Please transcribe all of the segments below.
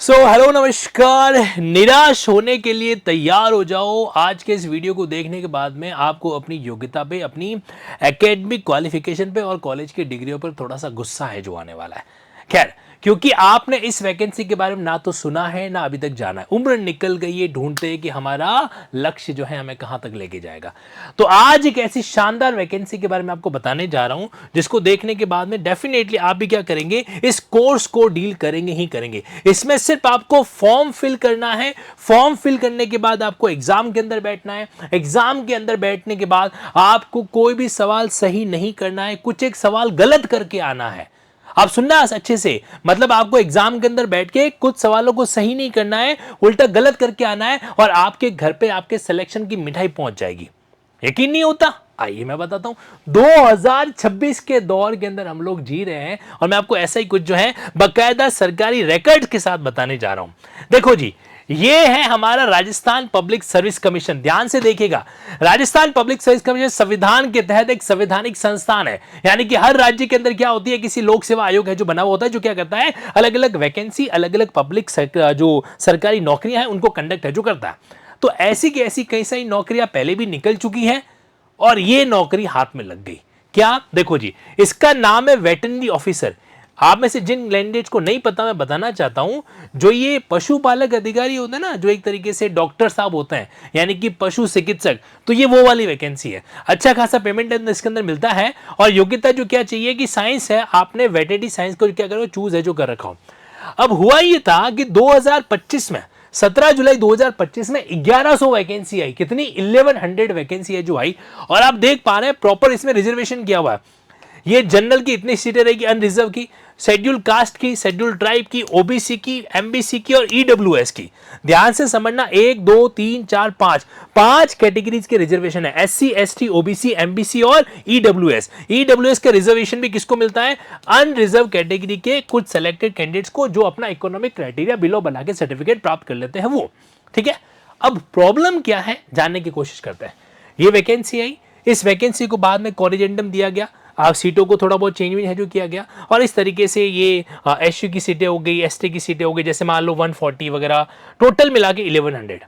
Hello नमस्कार। निराश होने के लिए तैयार हो जाओ। आज के इस वीडियो को देखने के बाद में आपको अपनी योग्यता पे, अपनी एकेडमिक क्वालिफिकेशन पे और कॉलेज की डिग्रियों पर थोड़ा सा गुस्सा है जो आने वाला है। खैर, क्योंकि आपने इस वैकेंसी के बारे में ना तो सुना है ना अभी तक जाना है, उम्र निकल गई है ढूंढते कि हमारा लक्ष्य जो है हमें कहां तक लेके जाएगा। तो आज एक ऐसी शानदार वैकेंसी के बारे में आपको बताने जा रहा हूं जिसको देखने के बाद में डेफिनेटली आप भी क्या करेंगे, इस कोर्स को डील करेंगे ही करेंगे। इसमें सिर्फ आपको फॉर्म फिल करना है। फॉर्म फिल करने के बाद आपको एग्जाम के अंदर बैठना है। एग्जाम के अंदर बैठने के बाद आपको कोई भी सवाल सही नहीं करना है, कुछ एक सवाल गलत करके आना है। आप सुनना अच्छे से, मतलब आपको एग्जाम के अंदर बैठ के कुछ सवालों को सही नहीं करना है, उल्टा गलत करके आना है और आपके घर पे आपके सिलेक्शन की मिठाई पहुंच जाएगी। यकीन नहीं होता? आइए मैं बताता हूं। 2026 के दौर के अंदर हम लोग जी रहे हैं और मैं आपको ऐसा ही कुछ जो है बाकायदा सरकारी रिकॉर्ड के साथ बताने जा रहा हूं। देखो जी, ये है हमारा राजस्थान पब्लिक सर्विस कमीशन। ध्यान से देखिएगा, राजस्थान पब्लिक सर्विस कमीशन संविधान के तहत एक संवैधानिक संस्थान है। यानी कि हर राज्य के अंदर क्या होती है, किसी लोक सेवा आयोग है जो बना हुआ होता है, जो क्या करता है, अलग अलग वैकेंसी, अलग अलग पब्लिक जो सरकारी नौकरियां हैं उनको कंडक्ट है जो करता है। तो ऐसी की ऐसी कई सारी नौकरियां पहले भी निकल चुकी हैं और ये नौकरी हाथ में लग गई। क्या? देखो जी, इसका नाम है वेटरनरी ऑफिसर। आप में से जिन कैंडिडेट्स को नहीं पता, मैं बताना चाहता हूं, जो ये पशुपालक अधिकारी होते हैं ना, जो एक तरीके से डॉक्टर साहब होते हैं, यानी कि पशु चिकित्सक, तो ये वो वाली वैकेंसी है। अच्छा खासा पेमेंट इसके अंदर मिलता है और योग्यता जो क्या चाहिए कि साइंस है, आपने वेटरनरी साइंस को क्या करो, चूज है जो कर रखा हो। अब हुआ ये था कि 2025 में 17 जुलाई 2025 में 1100 वैकेंसी आई। कितनी? 1100 वैकेंसी है जो आई। और आप देख पा रहे हैं प्रॉपर इसमें रिजर्वेशन किया हुआ है। ये जनरल की इतनी सीटें रहेगी, अनरिजर्व की, शेड्यूल कास्ट की, शेड्यूल ट्राइब की, ओबीसी की, एमबीसी की और ईडब्ल्यूएस की। ध्यान से समझना, 1 2 3 4 5 कैटेगरीज के रिजर्वेशन है। एससी, एसटी, ओबीसी, एमबीसी और ईडब्ल्यूएस। ईडब्ल्यूएस का रिजर्वेशन भी किसको मिलता है? अनरिजर्व कैटेगरी के कुछ सेलेक्टेड कैंडिडेट्स को, जो अपना इकोनॉमिक क्राइटेरिया बिलो बना के सर्टिफिकेट प्राप्त कर लेते हैं वो। ठीक है, अब प्रॉब्लम क्या है जानने की कोशिश करते हैं। ये वैकेंसी आई, इस वैकेंसी को बाद में कॉरिजेंडम दिया गया, सीटों को थोड़ा बहुत चेंज है जो किया गया और इस तरीके से ये एससी की सीटें हो गई, एसटी की सीटें हो गई, जैसे मान लो 140 वगैरह, टोटल मिला के 1100।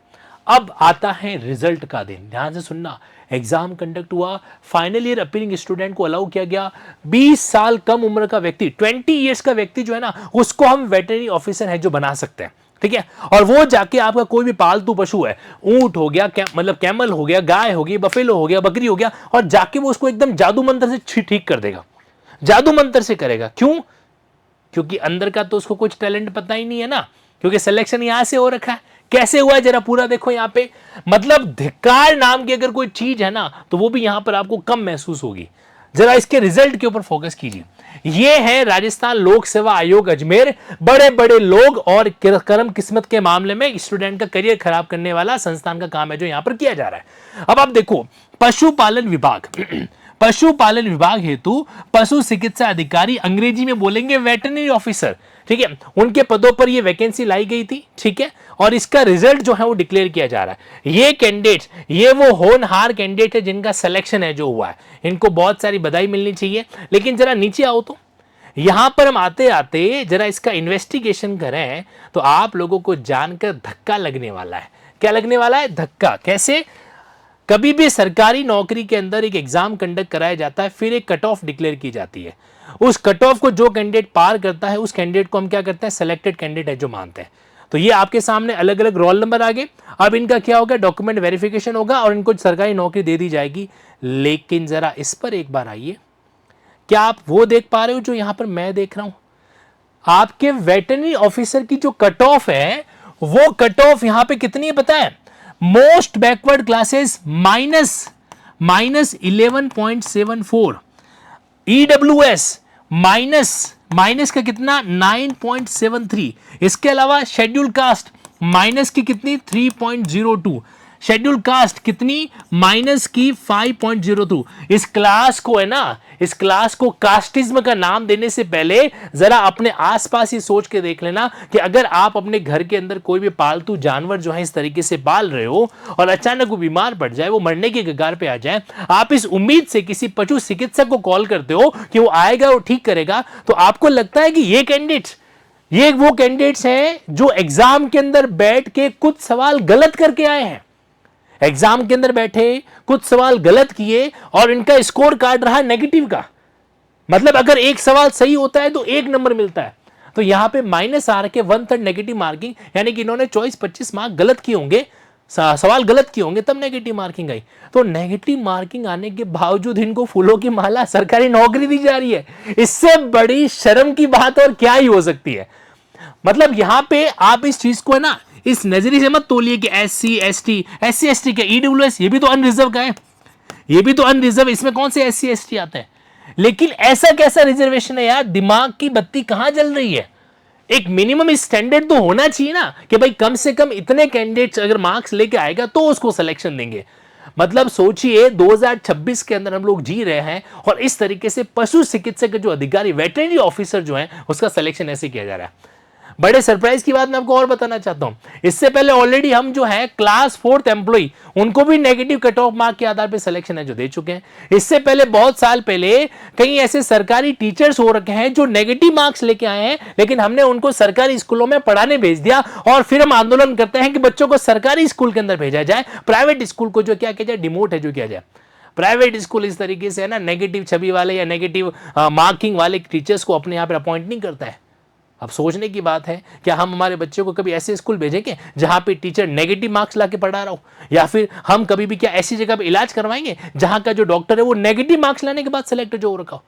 अब आता है रिजल्ट का दिन। ध्यान से सुनना, एग्जाम कंडक्ट हुआ, फाइनल ईयर अपीयरिंग स्टूडेंट को अलाउ किया गया। 20 साल कम उम्र का व्यक्ति, 20 ईयर्स का व्यक्ति जो है ना, उसको हम वेटरनरी ऑफिसर है जो बना सकते हैं। ठीक है, और वो जाके आपका कोई भी पालतू पशु है, ऊंट हो गया, मतलब कैमल हो गया, गाय हो गई, बफेलो हो गया, बकरी हो गया, और जाके वो उसको एकदम जादू मंत्र से ठीक कर देगा। जादू मंत्र से करेगा। क्यों? क्योंकि अंदर का तो उसको कुछ टैलेंट पता ही नहीं है ना, क्योंकि सिलेक्शन यहां से हो रखा है। कैसे हुआ है जरा पूरा देखो यहां पे। मतलब धिक्कार नाम की अगर कोई चीज है ना, तो वो भी यहां पर आपको कम महसूस होगी। जरा इसके रिजल्ट के ऊपर फोकस कीजिए। ये है राजस्थान लोक सेवा आयोग अजमेर। बड़े बड़े लोग और कर्म किस्मत के मामले में स्टूडेंट का करियर खराब करने वाला संस्थान का काम है जो यहां पर किया जा रहा है। अब आप देखो, पशुपालन विभाग पशुपालन विभाग हेतु पशु चिकित्सा अधिकारी, अंग्रेजी में बोलेंगे वेटरनरी ऑफिसर। ठीक है, उनके पदों पर यह वैकेंसी लाई गई थी। ठीक है, और इसका रिजल्ट जो है वो डिक्लेयर किया जा रहा है। ये कैंडिडेट्स, ये वो होनहार कैंडिडेट है जिनका सिलेक्शन है जो हुआ है, इनको बहुत सारी बधाई मिलनी चाहिए। लेकिन जरा नीचे आओ, तो यहां पर हम आते आते जरा इसका इन्वेस्टिगेशन करें तो आप लोगों को जानकर धक्का लगने वाला है। क्या लगने वाला है? धक्का। कैसे? कभी भी सरकारी नौकरी के अंदर एक एग्जाम कंडक्ट कराया जाता है, फिर एक कट ऑफ डिक्लेयर की जाती है। उस कट ऑफ को जो कैंडिडेट पार करता है, उस कैंडिडेट को हम क्या करते हैं? सिलेक्टेड कैंडिडेट है जो मानते हैं। तो ये आपके सामने अलग अलग रोल नंबर आ गए। अब इनका क्या होगा? डॉक्यूमेंट वेरिफिकेशन होगा और इनको सरकारी नौकरी दे दी जाएगी। लेकिन जरा इस पर एक बार आइए, क्या आप वो देख पा रहे हो जो यहां पर मैं देख रहा हूं? आपके वेटरनरी ऑफिसर की जो कट ऑफ है, वो कट ऑफ यहां पे कितनी है पता है? Most backward classes -11.74, EWS minus का कितना? 9.73। इसके अलावा शेड्यूल कास्ट माइनस की कितनी? 3.02। शेड्यूल कास्ट कितनी? माइनस की 5.02। इस क्लास को है ना, इस क्लास को कास्टिज्म का नाम देने से पहले जरा अपने आसपास ही सोच के देख लेना कि अगर आप अपने घर के अंदर कोई भी पालतू जानवर जो है इस तरीके से पाल रहे हो और अचानक वो बीमार पड़ जाए, वो मरने के कगार पे आ जाए, आप इस उम्मीद से किसी पशु चिकित्सक को कॉल करते हो कि वो आएगा, वो ठीक करेगा, तो आपको लगता है कि ये कैंडिडेट ये वो कैंडिडेट्स हैं जो एग्जाम के अंदर बैठ के कुछ सवाल गलत करके आए हैं, एग्जाम के अंदर बैठे कुछ सवाल गलत किए और इनका स्कोर कार्ड रहा नेगेटिव का। मतलब अगर एक सवाल सही होता है तो 1 नंबर मिलता है, तो यहां पे माइनस आ रखे 1/3 नेगेटिव मार्किंग, यानी कि इन्होंने 24-25 मार्क गलत किए होंगे, सवाल गलत किए होंगे, तब नेगेटिव मार्किंग आई। तो नेगेटिव मार्किंग आने के बावजूद इनको फूलों की माला, सरकारी नौकरी दी जा रही है। इससे बड़ी शर्म की बात और क्या ही हो सकती है। मतलब यहां पे आप इस चीज को है ना, इस नजरिए से मत तोलिए कि SC ST के EWS ये भी तो अनरिजर्व का है, ये भी तो अनरिजर्व, इसमें कौन से SC ST आते हैं। लेकिन ऐसा कैसा रिजर्वेशन है यार, दिमाग की बत्ती कहां जल रही है। एक मिनिमम स्टैंडर्ड तो होना चाहिए ना कि भाई कम से कम इतने कैंडिडेट्स अगर मार्क्स लेके आएगा तो उसको सिलेक्शन देंगे। मतलब सोचिए 2026 के अंदर हम लोग जी रहे हैं और इस तरीके से पशु चिकित्सक जो अधिकारी, वेटरनरी ऑफिसर जो है, उसका सिलेक्शन ऐसे किया जा रहा है। बड़े सरप्राइज की बात मैं आपको और बताना चाहता हूं, इससे पहले ऑलरेडी हम जो है क्लास 4th एम्प्लॉय, उनको भी नेगेटिव कट ऑफ मार्क के आधार पर सिलेक्शन है जो दे चुके हैं। इससे पहले बहुत साल पहले कई ऐसे सरकारी टीचर्स हो रखे हैं जो नेगेटिव मार्क्स लेके आए हैं, लेकिन हमने उनको सरकारी स्कूलों में पढ़ाने भेज दिया और फिर हम आंदोलन करते हैं कि बच्चों को सरकारी स्कूल के अंदर भेजा जाए, प्राइवेट स्कूल को जो क्या किया जाए, डिमोट है जो किया जाए। प्राइवेट स्कूल इस तरीके से है ना, नेगेटिव छवि वाले या नेगेटिव मार्किंग वाले टीचर्स को अपने यहाँ पर अपॉइंट नहीं करता है। अब सोचने की बात है, क्या हम हमारे बच्चों को कभी ऐसे स्कूल भेजेंगे जहां पे टीचर नेगेटिव मार्क्स लाके पढ़ा रहा हो, या फिर हम कभी भी क्या ऐसी जगह पे इलाज करवाएंगे जहां का जो डॉक्टर है वो नेगेटिव मार्क्स लाने के बाद सेलेक्ट जो हो रखा हो।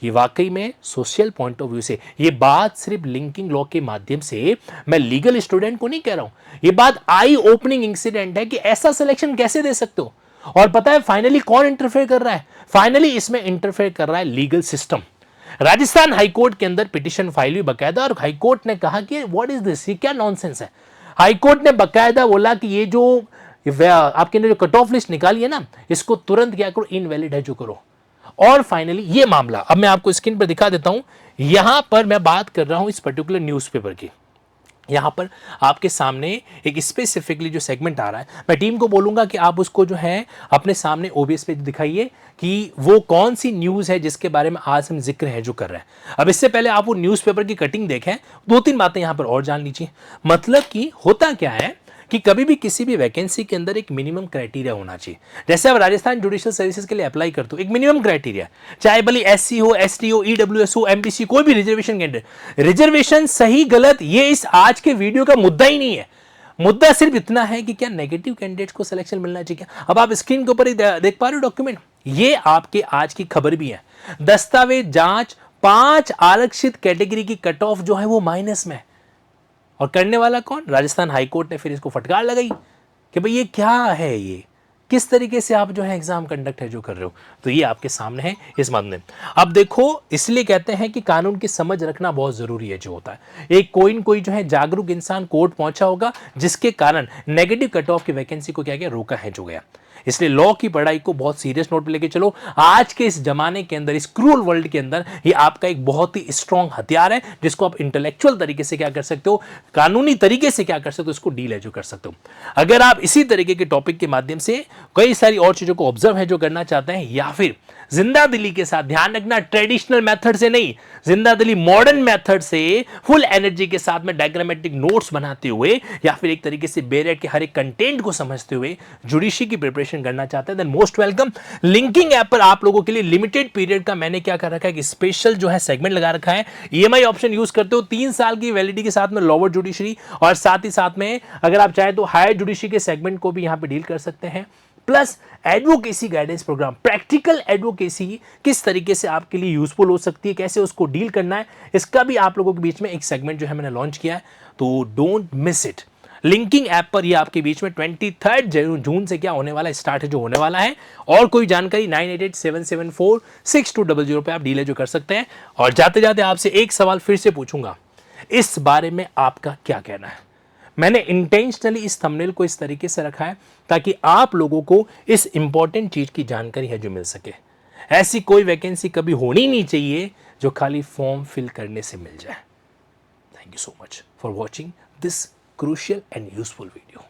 ये वाकई में सोशल पॉइंट ऑफ व्यू से, ये बात सिर्फ लिंकिंग लॉ के माध्यम से, मैं लीगल स्टूडेंट को नहीं कह रहा हूं, ये बात आई ओपनिंग इंसिडेंट है कि ऐसा सिलेक्शन कैसे दे सकते हो। और पता है फाइनली कौन इंटरफेयर कर रहा है, फाइनली इसमें इंटरफेयर कर रहा है लीगल सिस्टम। राजस्थान हाईकोर्ट के अंदर पिटीशन फाइल हुई बकायदा, और हाईकोर्ट ने कहा कि व्हाट इज दिस, ये क्या नॉनसेंस है। हाईकोर्ट ने बकायदा बोला कि ये जो आपके ने जो कट ऑफ लिस्ट निकाली है ना, इसको तुरंत क्या करो, इनवैलिड है जो करो। और फाइनली ये मामला अब मैं आपको स्क्रीन पर दिखा देता हूं। यहां पर मैं बात कर रहा हूं इस पर्टिकुलर न्यूज़पेपर की। यहां पर आपके सामने एक स्पेसिफिकली जो सेगमेंट आ रहा है, मैं टीम को बोलूंगा कि आप उसको जो है अपने सामने OBS पे दिखाइए कि वो कौन सी न्यूज़ है जिसके बारे में आज हम जिक्र है जो कर रहे हैं। अब इससे पहले आप वो न्यूज़पेपर की कटिंग देखें, 2-3 बातें यहां पर और जान लीजिए। मतलब कि होता क्या है कि कभी भी किसी भी वैकेंसी के अंदर एक मिनिमम क्राइटेरिया होना चाहिए। जैसे आप राजस्थान जुडिशियल सर्विसेज के लिए अप्लाई करते हो, एक मिनिमम क्राइटेरिया, चाहे भले SC हो, ST हो, EWS हो, MPC, कोई भी रिजर्वेशन कैंडिडेट। रिजर्वेशन सही गलत ये इस आज के वीडियो का मुद्दा ही नहीं है। मुद्दा सिर्फ इतना है कि क्या नेगेटिव कैंडिडेट्स को सिलेक्शन मिलना चाहिए। अब आप स्क्रीन के ऊपर ही देख पा रहे हो डॉक्यूमेंट, ये आपके आज की खबर भी है। दस्तावेज जांच 5 आरक्षित कैटेगरी की कट ऑफ जो है वो माइनस में, और करने वाला कौन, राजस्थान हाईकोर्ट ने फिर इसको फटकार लगाई कि भाई ये क्या है, ये किस तरीके से आप जो है एग्जाम कंडक्ट है जो कर रहे हो। तो ये आपके सामने है इस मामले में। अब देखो, इसलिए कहते हैं कि कानून की समझ रखना बहुत जरूरी है जो होता है। एक कोई जो है जागरूक इंसान कोर्ट पहुंचा होगा जिसके कारण नेगेटिव कट ऑफ की वैकेंसी को क्या गया, रोका है जो गया। इसलिए लॉ की पढ़ाई को बहुत सीरियस नोट पे लेके चलो। आज के इस जमाने के अंदर, इस क्रूअल वर्ल्ड के अंदर, ये आपका एक बहुत ही स्ट्रॉन्ग हथियार है जिसको आप इंटेलेक्चुअल तरीके से क्या कर सकते हो, कानूनी तरीके से क्या कर सकते हो, इसको डील है जो कर सकते हो। अगर आप इसी तरीके के टॉपिक के माध्यम से कई सारी और चीजों को ऑब्जर्व है जो करना चाहते हैं, या फिर जिंदा दिली के साथ, ध्यान रखना ट्रेडिशनल मेथड से नहीं, जिंदा दिली मॉडर्न मेथड से फुल एनर्जी के साथ में डायग्रामेटिक नोट्स बनाते हुए, या फिर एक तरीके से बेरेट के हर एक कंटेंट को समझते हुए जुडिशरी की प्रिपरेशन करना चाहते हैं, then most welcome. Linking app पर आप लोगों के लिए लिमिटेड पीरियड का मैंने क्या कर रखा है कि स्पेशल जो है सेगमेंट लगा रखा है। EMI ऑप्शन यूज करते हो, 3 साल की वैलिडिटी के साथ में लोअर जुडिशरी, और साथ ही साथ में अगर आप चाहें तो हायर जुडिशरी के सेगमेंट को भी यहां पे डील कर सकते हैं। Plus advocacy guidance program, practical advocacy किस तरीके से आपके लिए यूजफुल हो सकती है, कैसे उसको डील करना है, इसका भी आप लोगों के बीच में एक सेगमेंट जो है मैंने लॉन्च किया है, तो don't miss it. Linking app पर ये आपके बीच में 23 जून से क्या होने वाला है, स्टार्ट है जो होने वाला है। और कोई जानकारी 9887746200 पे आप डील जो कर सकते हैं। और जाते जाते आपसे एक सवाल फिर से पूछूंगा, इस बारे में आपका क्या कहना है। मैंने इंटेंशनली इस थंबनेल को इस तरीके से रखा है ताकि आप लोगों को इस इंपॉर्टेंट चीज की जानकारी है जो मिल सके। ऐसी कोई वैकेंसी कभी होनी नहीं चाहिए जो खाली फॉर्म फिल करने से मिल जाए। Thank you so much for watching this crucial and useful video.